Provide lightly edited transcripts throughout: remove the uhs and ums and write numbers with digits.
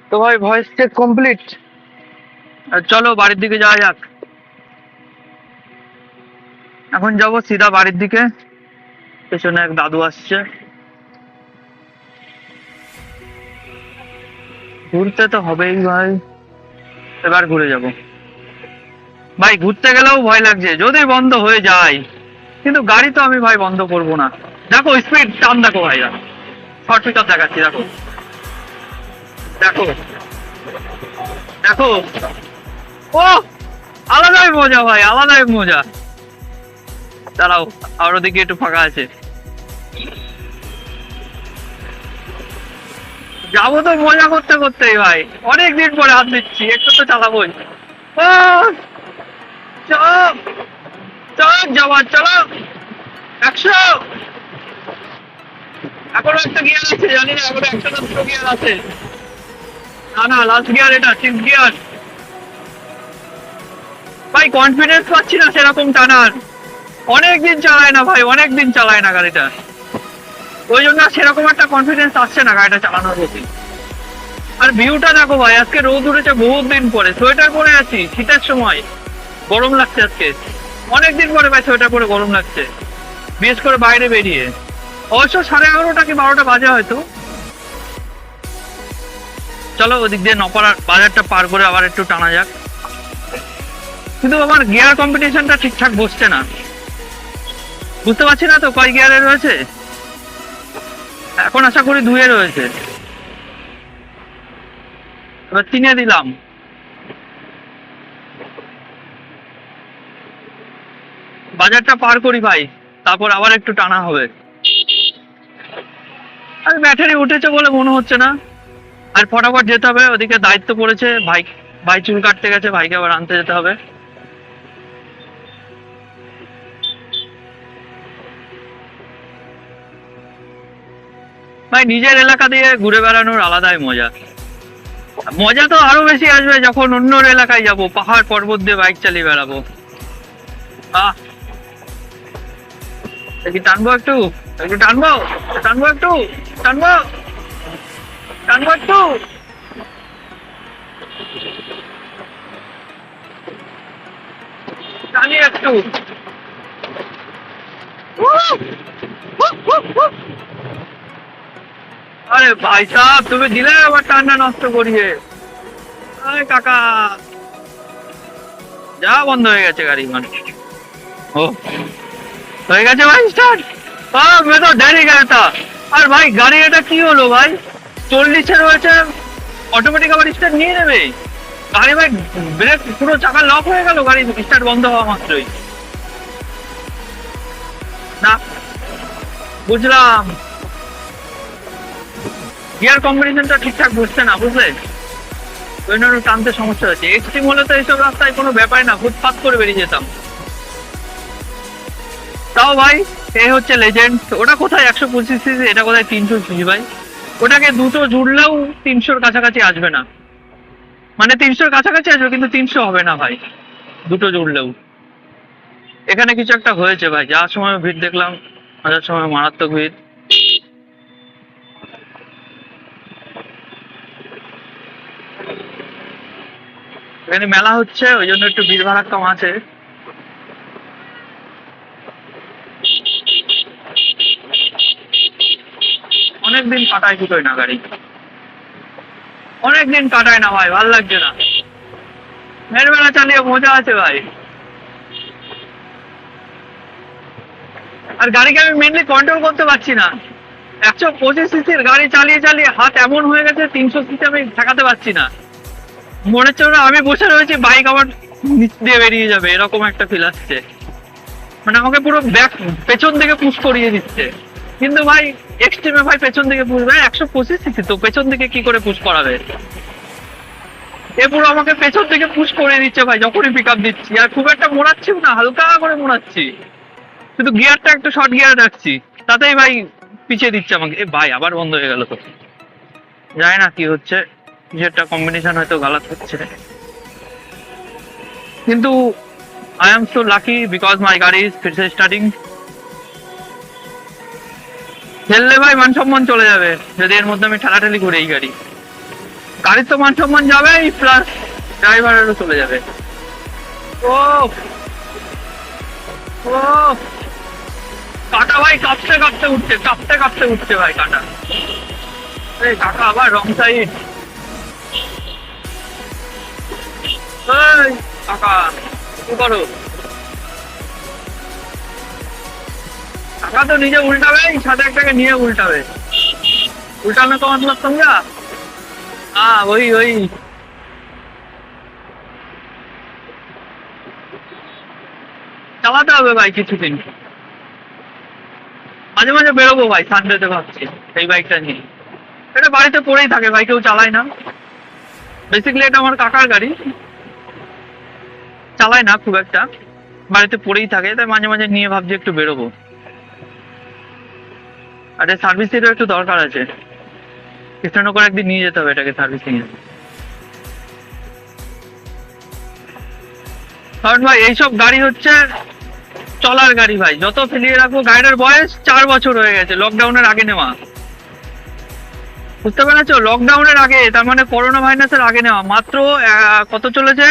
তো ভাই voice check complete. চলো বাড়ির দিকে যাওয়া যাক। এখন যাব সিধা বাড়ির দিকে। পেছনে এক দাদু আসছে। ঘুরতে তো হবেই ভাই, এবার ঘুরে যাব। ভাই ঘুরতে গেলেও ভয় লাগছে যদি বন্ধ হয়ে যায়, কিন্তু গাড়ি তো আমি ভাই বন্ধ করব না। দেখো স্পিড টান, দেখো ভাই, শর্ট পিক আপ দেখাচ্ছি, দেখো দেখো দেখো। ও আলাদাই মজা ভাই, আলাদাই মজা। দাঁড়াও, আর ওদিকে একটু ফাঁকা আছে, যাবো তো মজা করতে করতেই ভাই। অনেকদিন পরে হাত দিচ্ছি, একটু তো চালাবোই। ও চলো চলো যাওয়ার, চলো 100। এখনো একটা গিয়ার আছে, জানি না এখনো একটা না দুটো গিয়ার আছে। না না, লাস্ট গিয়ার, এটা 6 গিয়ার। ভাই কনফিডেন্স পাচ্ছি না সেরকম টানার। অনেকদিন চালায় না ভাই, অনেকদিন চালায় না গাড়িটা, ওই জন্য সেরকম একটা কনফিডেন্স আসছে না গাড়িটা চালানোর প্রতি। আর ভিউটা দেখো ভাই, আজকে রোদ উঠেছে বহুত দিন পরে, সোয়েটার পরে আছি শীতের সময়, গরম লাগছে আজকে। অনেকদিন পরে ভাই সোয়েটার পরে গরম লাগছে, বিশেষ করে বাইরে বেরিয়ে। অবশ্য 11:30 কি 12টা বাজে হয়তো। চলো ওদিক দিয়ে নপাড়ার বাজারটা পার করে আবার একটু টানা যাক। কিন্তু আমার গিয়ার কম্পিটিশনটা ঠিকঠাক বসছে না, বুঝতে পারছি না তো কয় গিয়ারে রয়েছে। এখন আশা করি 2-এ রয়েছে, এবার 3-এ দিলাম। বাজারটা পার করি ভাই, তারপর আবার একটু টানা হবে। আর ব্যাটারি উঠেছে বলে মনে হচ্ছে না। আর ফটাফট যেতে হবে, ওদিকে দায়িত্ব পড়েছে ভাই। ভাই চুল কাটতে গেছে, ভাইকে আবার আনতে যেতে হবে। ভাই নিজের এলাকা দিয়ে ঘুরে বেড়ানোর আলাদাই মজা। মজা তো আরো বেশি আসবে যখন অন্য এলাকায় যাব, পাহাড় পর্বত দিয়ে বাইক চালিয়ে বেড়াবো। আহ কি টানবো, একটু একটু টানবো, টানবো একটু, টানবো টানবো একটু। টানি একটু। আরে ভাই সাহেব, তুমি দিলে আবার টান্না নষ্ট করিয়ে। আরে কাকা, যা বন্ধ হয়ে গেছে গাড়ি মানে। ও হয়ে গেছে ভাই স্টার্ট। मैं तो डर ही गया था। আর ভাই গাড়ি এটা কি হলো ভাই, 40-এ রয়েছে, অটোমেটিক আবার স্টার্ট নিয়ে নেবে গাড়ি ভাই। ব্রেক পুরো চাকা লক হয়ে গেল, গাড়ি স্টার্ট বন্ধ হওয়া মাত্রই। না বুঝলাম, গিয়ার কম্বিনেশনটা ঠিকঠাক বুঝছে না, বুঝলে ওই জন্য টানতে সমস্যা হচ্ছে। এক্সট্রিম হলে তো এইসব রাস্তায় কোনো ব্যাপার না, ফুটপাত করে বেরিয়ে যেতাম। তাও ভাই এই হচ্ছে লেজেন্ড। ওটা কোথায় 125 সিসি, এটা কোথায় 300 সিসি ভাই। ওটাকে দুটো জুড়লেও 300-র কাছাকাছি আসবে না, মানে 300-র কাছাকাছি আসবে কিন্তু 300 হবে না ভাই দুটো জুড়লেও। এখানে কিছু একটা হয়েছে ভাই, যাওয়ার সময় ভিড় দেখলাম, আসার সময় মারাত্মক ভিড়। এখানে মেলা হচ্ছে, ওই জন্য একটু ভিড় ভাড়া কম আছে। অনেকদিন কাটায় দুটোই না গাড়ি, অনেকদিন কাটায় না ভাই, ভাল লাগছে না। মেরবেলা চালিয়ে মজা আছে ভাই। আর গাড়িকে আমি মেনলি কন্ট্রোল করতে পারছি না। 125 সিসির গাড়ি চালিয়ে চালিয়ে হাত এমন হয়ে গেছে, 300 সিসি আমি ঠেকাতে পারছি না। মনে হচ্ছে না আমি বসে রয়েছি, বাইক আমার নিচ দিয়ে বেরিয়ে যাবে, এরকম একটা ফিল আসছে। মানে আমাকে পুরো ব্যাক পেছন দিকে পুশ করিয়ে দিচ্ছে। কিন্তু ভাই এক্সট্রিমে ভাই পেছন দিকে পুশ, ভাই 125 সিসি তো পেছন দিকে কি করে পুশ করাবে। এ পুরো আমাকে পেছন দিকে পুশ করে দিচ্ছে ভাই যখনই পিক আপ দিচ্ছি। আর খুব একটা মোড়াচ্ছিও না, হালকা করে মোড়াচ্ছি, শুধু গিয়ারটা একটু শর্ট গিয়ারে রাখছি, তাতেই ভাই পিছিয়ে দিচ্ছে আমাকে। এ ভাই আবার বন্ধ হয়ে গেল তো, জানি না কি হচ্ছে, কিছু একটা কম্বিনেশন হয়তো গালাত হচ্ছে। কিন্তু I am so lucky because my গাড়ি ইজ ফিরছে স্টার্টিং। খেললে ভাই মান সম্মান চলে যাবে যদি এর মধ্যে আমি ঠেলাঠেলি করি এই গাড়ি। গাড়ির তো মান সম্মান যাবে, প্লাস ড্রাইভারেরও চলে যাবে। ও ও কাটা ভাই কাঁপতে কাঁপতে উঠছে, কাঁপতে কাঁপতে উঠছে ভাই কাটা। এই কাকা আবার রং সাইড। এই কাকা কি করো? কাকা তো নিজে উল্টাবে, সাথে একটাকে নিয়ে উল্টাবে। উল্টানো তো মতলব समझा? हाँ वही वही। চালাতে হবে ভাই কিছুদিন, মাঝে মাঝে বেরোবো ভাই সানডেতে ভাবছি এই বাইকটা নিয়ে। এটা বাড়িতে পড়েই থাকে ভাই, কেউ চালায় না। বেসিক্যালি এটা আমার কাকার গাড়ি, চালায় না খুব একটা, বাড়িতে পড়েই থাকে, তাই মাঝে মাঝে নিয়ে ভাবছি একটু বেরোবো। আর সার্ভিসেরও একটু দরকার আছে, কৃষ্ণনগর একদিন নিয়ে যেতে হবে এটাকে সার্ভিসিং এ। কারণ ভাই এইসব গাড়ি হচ্ছে চলার গাড়ি ভাই, যত ফেলিয়ে রাখবো। গাড়িটার বয়স 4 বছর হয়ে গেছে, লকডাউনের আগে নেওয়া, বুঝতে পেরেছো? লকডাউনের আগে, তার মানে করোনা ভাইরাসের আগে নেওয়া। মাত্র কত চলেছে?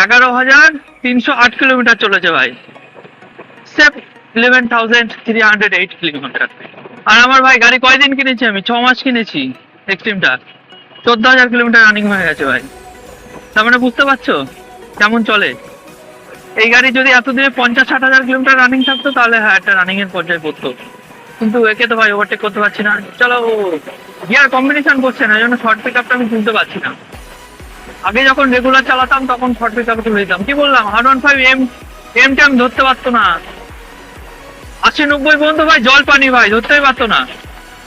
11,308 কিলোমিটার চলেছে ভাই, সেফ 11,308 কিলোমিটার। আর আমার ভাই গাড়ি কয়দিন কিনেছি আমি? 6 মাস কিনেছি এক্সট্রিমটা, 14,000 কিলোমিটার রানিং হয়ে গেছে ভাই। তার মানে বুঝতে পারছো কেমন চলে এই গাড়ি। যদি এতদিনে 50-60 হাজার কিলোমিটার রানিং থাকতো তাহলে হ্যাঁ একটা রানিং এর পর্যায়ে পড়তো, কিন্তু একে তো ভাই ওভারটেক করতে পারছি না। চলো, গিয়ার কম্বিনেশন করছে না, এই জন্য শর্ট পিক আপটা আমি তুলতে পারছি না। আগে যখন রেগুলার চালাতাম তখন শর্ট পিক আপে তুলে দিতাম। কি বললাম, R15 এম টাইম ধরতে পারতো না, 80-90 পর্যন্ত ভাই জল পানি ভাই ধরতেই পারতো না।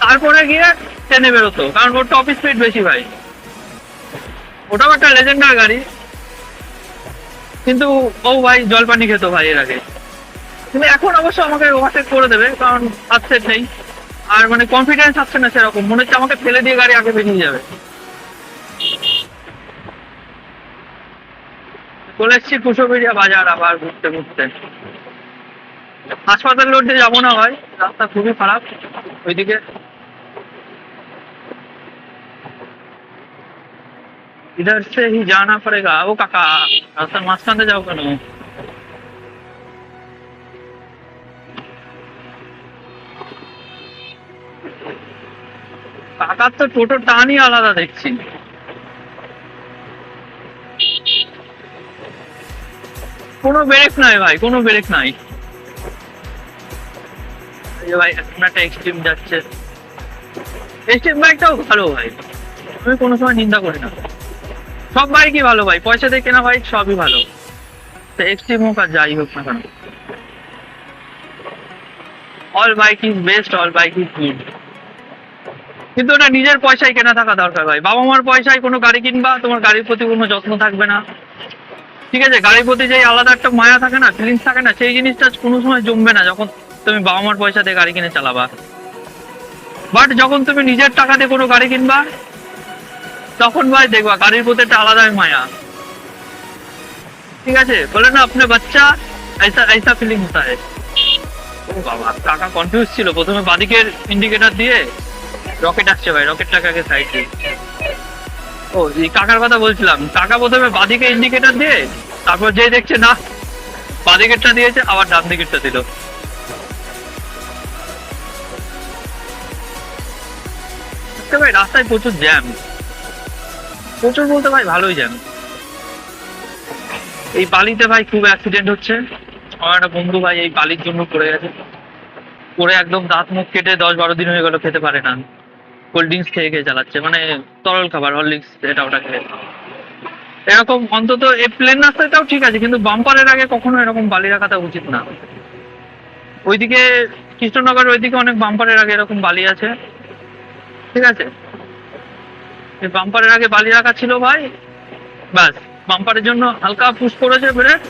তারপরে গিয়ে টেনে বেরোতো, কারণ ওর টপ স্পিড বেশি ভাই। ওটাও একটা লেজেন্ডার গাড়ি, কিন্তু ও ভাই জল পানি খেত ভাই এর আগে। কিন্তু এখন অবশ্য আমাকে ওভারটেক করে দেবে, কারণ আপসেট নেই আর মানে কনফিডেন্স আসছে না সেরকম, মনে হচ্ছে আমাকে ফেলে দিয়ে গাড়ি আগে বেরিয়ে যাবে। চলে এসছি কুশোবেড়িয়া বাজার আবার ঘুরতে ঘুরতে। হাসপাতাল রোড দিয়ে যাবো না ভাই, রাস্তা খুবই খারাপ ওইদিকে। इधर से ही जाना पड़ेगा। ও কাকা রাস্তার মাঝখানে যাও কেন? কাকার তো টোটো টানই আলাদা দেখছি। কোনো ব্রেক নাই ভাই, কোনো ব্রেক নাই। এই ভাই এখন একটা এক্সট্রিম যাচ্ছে, এক্সট্রিম বাইকটাও ভালো ভাই, আমি কোনো সময় নিন্দা করি না। সব বাইকই ভালো ভাই, পয়সা দিয়ে কেনা বাইক সবই ভালো, তো এক্সট্রিম হোক আর যাই হোক না কেন, all bike is best, all bike is good. কিন্তু ওটা নিজের পয়সায় কেনা থাকা দরকার ভাই। বাবা মার পয়সায় কোনো গাড়ি কিনবা, তোমার গাড়ির প্রতি কোনো যত্ন থাকবে না, ঠিক আছে? গাড়ির প্রতি যে আলাদা একটা মায়া থাকে না, ফিলিংস থাকে না, সেই জিনিসটা কোনো সময় জমবে না যখন তুমি বাবা মার পয়সা দিয়ে গাড়ি কিনে চালাবা। বাট যখন তুমি নিজের টাকা দিয়ে কোনো গাড়ি কিনবা, তখন ভাই দেখবা গাড়ির প্রতি একটা আলাদাই মায়া, ঠিক আছে? বলে না আপনি বাচ্চা ऐसा ऐसा ফিলিং হতা है। ও বাবা, কাকা কনফিউজ ছিল, প্রথমে বাদিকের ইন্ডিকেটর দিয়ে রকেট আসছে ভাই, রকেটটাকে আগে সাইড দিয়ে। ও এই কাকার কথা বলছিলাম, কাকা প্রথমে বাদিকে ইন্ডিকেটর দিয়ে, তারপর যে দেখছে না বাদিকেরটা দিয়েছে, আবার ডান দিকেরটা দিল। ভাই রাস্তায় প্রচুর জ্যাম, প্রচুর বলতে ভাই ভালোই জ্যাম। এই বালিতে ভাই খুব অ্যাক্সিডেন্ট হচ্ছে। আমার একটা বন্ধু ভাই এই বালির জন্য পড়ে গেছে, পড়ে একদম দাঁত মুখ কেটে 10-12 দিন হয়ে গেল, খেতে পারে না, কোল্ড ড্রিঙ্কস খেয়ে খেয়ে চালাচ্ছে, মানে তরল খাবার হরলিক্স এটা ওটা খেয়ে। এরকম অন্তত এই প্লেন রাস্তাটাও ঠিক আছে, কিন্তু বাম্পারের আগে কখনো এরকম বালি রাখাটা উচিত না। ওইদিকে কৃষ্ণনগর ওইদিকে অনেক বাম্পারের আগে এরকম বালি আছে, ঠিক আছে? এই বাম্পারের আগে বালি রাখা ছিল ভাই, ব্যাস বাম্পারের জন্য হালকা পুশ করেছে ব্রেক।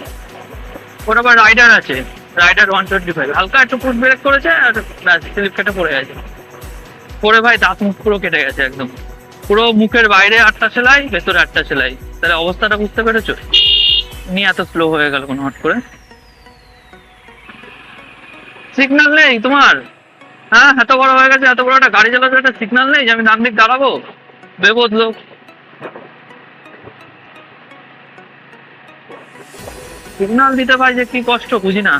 ওর আবার রাইডার আছে, রাইডার 125, হালকা একটু পুশ ব্রেক করেছে আর ব্যাস স্লিপ কেটে পড়ে গেছে। পরে ভাই দাঁত মুখ পুরো কেটে গেছে একদম, পুরো মুখের বাইরে 8টা সেলাই, ভেতরে 8টা সেলাই। তাহলে অবস্থাটা বুঝতে পেরেছো? নিয়ে এত স্লো হয়ে গেল কোনো হট করে। সিগন্যাল নেই তোমার? হ্যাঁ এত বড় হয়ে গেছে, এত বড় একটা গাড়ি চালাতে একটা সিগন্যাল নেই যে আমি ডান দিক দাঁড়াবো? বেবোধ লোক। সিগনাল দিতে পাই যে কি কষ্ট বুঝি না।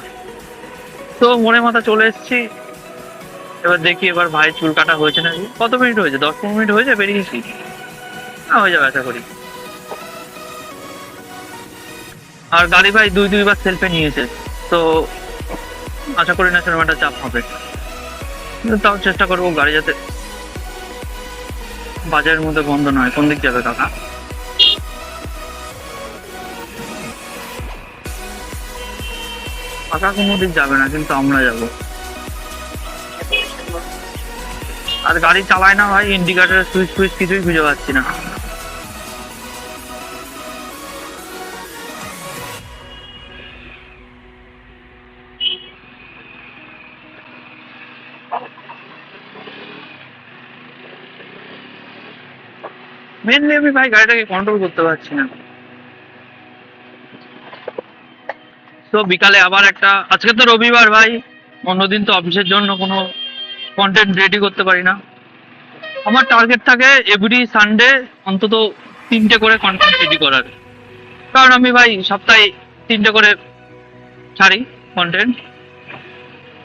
তো মনে মাথা চলে এসেছি, এবার দেখি এবার ভাই চুল কাটা হয়েছে নাকি। কত মিনিট হয়েছে? 10-15 মিনিট হয়েছে, বেরিয়েছি। হয়ে যাবে আশা করি। আর গাড়ি ভাই দুইবার সেলফে নিয়েছে, তো আশা করি না সেরকম একটা চাপ হবে। কিন্তু তাও চেষ্টা করবো গাড়ি যাতে বাজারের মধ্যে বন্ধ নয়। কোন দিক যাবে কাকা? কাকা কোনো দিক যাবে না, কিন্তু আমরা যাব। আর গাড়ি চালায় না ভাই, ইন্ডিকেটরের সুইচ ফুইচ কিছুই খুঁজে পাচ্ছি না। মেনলি আমি ভাই গাড়িটাকে কন্ট্রোল করতে পারছি না। তো বিকালে আবার একটা, আজকে তো রবিবার ভাই, অন্যদিন তো অফিসের জন্য কোনো কন্টেন্ট রেডি করতে পারি না। আমার টার্গেট থাকে এভরি সানডে অন্তত 3টে করে কন্টেন্ট রেডি করার। কারণ আমি ভাই সপ্তাহে 3টে করে ছাড়ি কন্টেন্ট,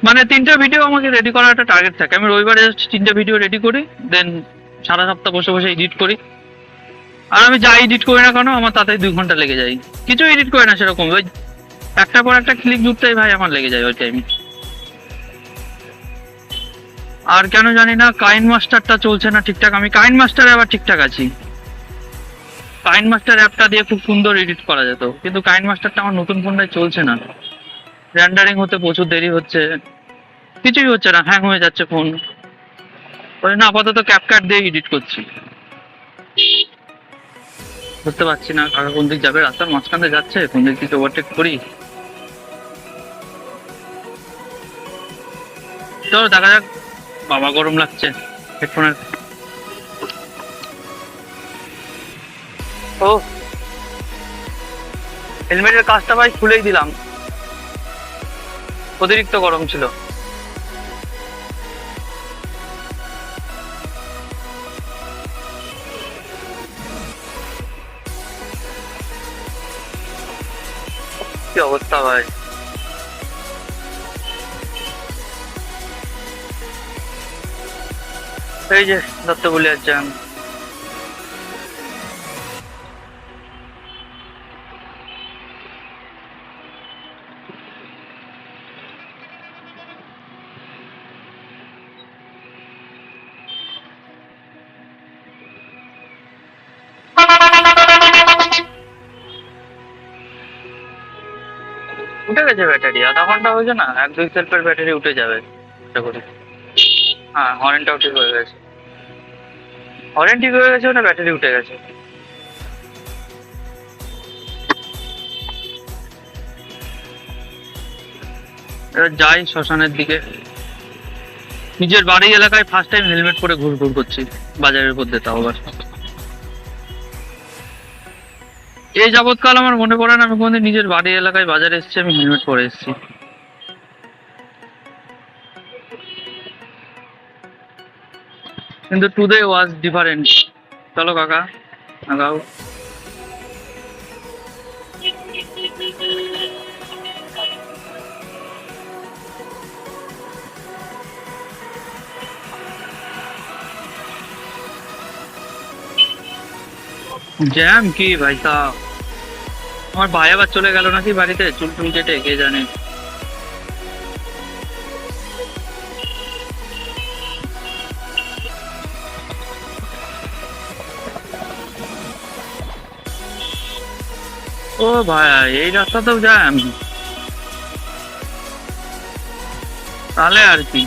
মানে 3টে ভিডিও আমাকে রেডি করার একটা টার্গেট থাকে। আমি রবিবারে জাস্ট 3টে ভিডিও রেডি করি, দেন সারা সপ্তাহ বসে বসে এডিট করি। আর আমি যা এডিট করি না কেন আমার তাতে 2 ঘন্টা লেগে যায়। কিছু এডিট করি না সেরকম, ওই একটার পর একটা ক্লিক জুটতেই ভাই আমার লেগে যায় ওই টাইমে। আর কেন জানি না কাইন মাস্টারটা চলছে না ঠিকঠাক। আমি কাইন মাস্টারে আবার ঠিকঠাক আছি। কাইন মাস্টার অ্যাপটা দিয়ে খুব সুন্দর এডিট করা যেত, কিন্তু কাইন মাস্টারটা আমার নতুন ফোনটায় চলছে না। রেন্ডারিং হতে প্রচুর দেরি হচ্ছে, কিছুই হচ্ছে না, হ্যাং হয়ে যাচ্ছে ফোন। ওই জন্য আপাতত ক্যাপকাট দিয়ে এডিট করছি। বুঝতে পারছি না কাকা কোন দিক যাবে, রাস্তার মাঝখানে যাচ্ছে, কোন দিক থেকে ওভারটেক করি। চলো দেখা যাক। বাবা গরম লাগছে হেডফোনের। ও হেলমেটের কাজটা ভাই খুলেই দিলাম, অতিরিক্ত গরম ছিল। কি অবস্থা ভাই! এই যে দত্ত বলে যাচ্ছেন। উঠে গেছে ব্যাটারি, আধা ঘন্টা হয়েছে না, 1-2 সেলফের ব্যাটারি উঠে যাবে আশা করি। হ্যাঁ, হরেনটাও ঠিক হয়ে গেছে। হরেন ঠিক হয়ে গেছে, ওটা ব্যাটারি উঠে গেছে। এবার যাই শ্মশানের দিকে। নিজের বাড়ি এলাকায় ফার্স্ট টাইম হেলমেট পরে ঘুর করছি, বাজারের মধ্যে, তাও আবার। এই যাবৎকাল আমার মনে পড়ে না আমি কোনদিন নিজের বাড়ি এলাকায় বাজারে এসেছি আমি হেলমেট পরে এসেছি। কিন্তু টুডে ওয়াজ ডিফারেন্ট। চলো কাকা আগাও। জ্যাম কি ভাই সাহ! আমার ভাই আবার চলে গেল নাকি বাড়িতে চুল টুল কেটে, কে জানে। ও ভাই, এই রাস্তাতেও জ্যাম! তাহলে আর কি।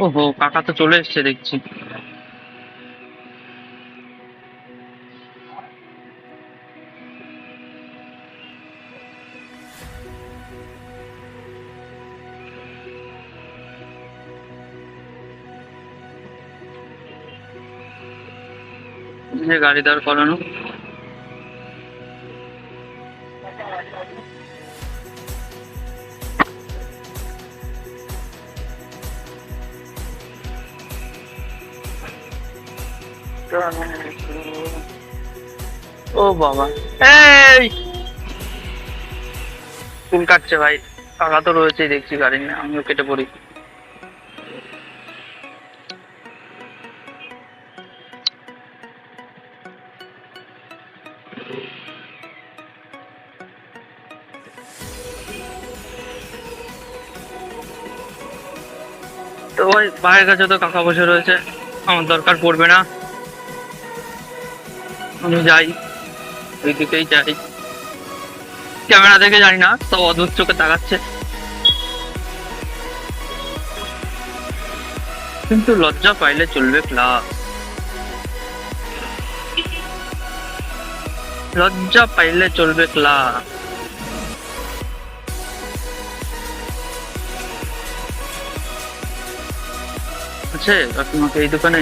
ওহো, কাকা তো চলে এসছে দেখছি। যে গাড়ি দাঁড় করানো। ও বাবা, এই চুল কাটছে ভাই, টাকা তো রয়েছে দেখছি গাড়ি নিয়ে, আমিও কেটে পড়ি। তো ওই ভাইয়ের কাছে তো টাকা পয়সা রয়েছে, আমার দরকার পড়বে না, আমি যাই, ওই দিকেই যাই। ক্যামেরা দেখে জানি না, সব অদ্ভুত চোখে তাকাচ্ছে, কিন্তু লজ্জা পাইলে চলবে ক্লাস, লজ্জা পাইলে চলবে ক্লাস। আছে তোমাকে এই দোকানে?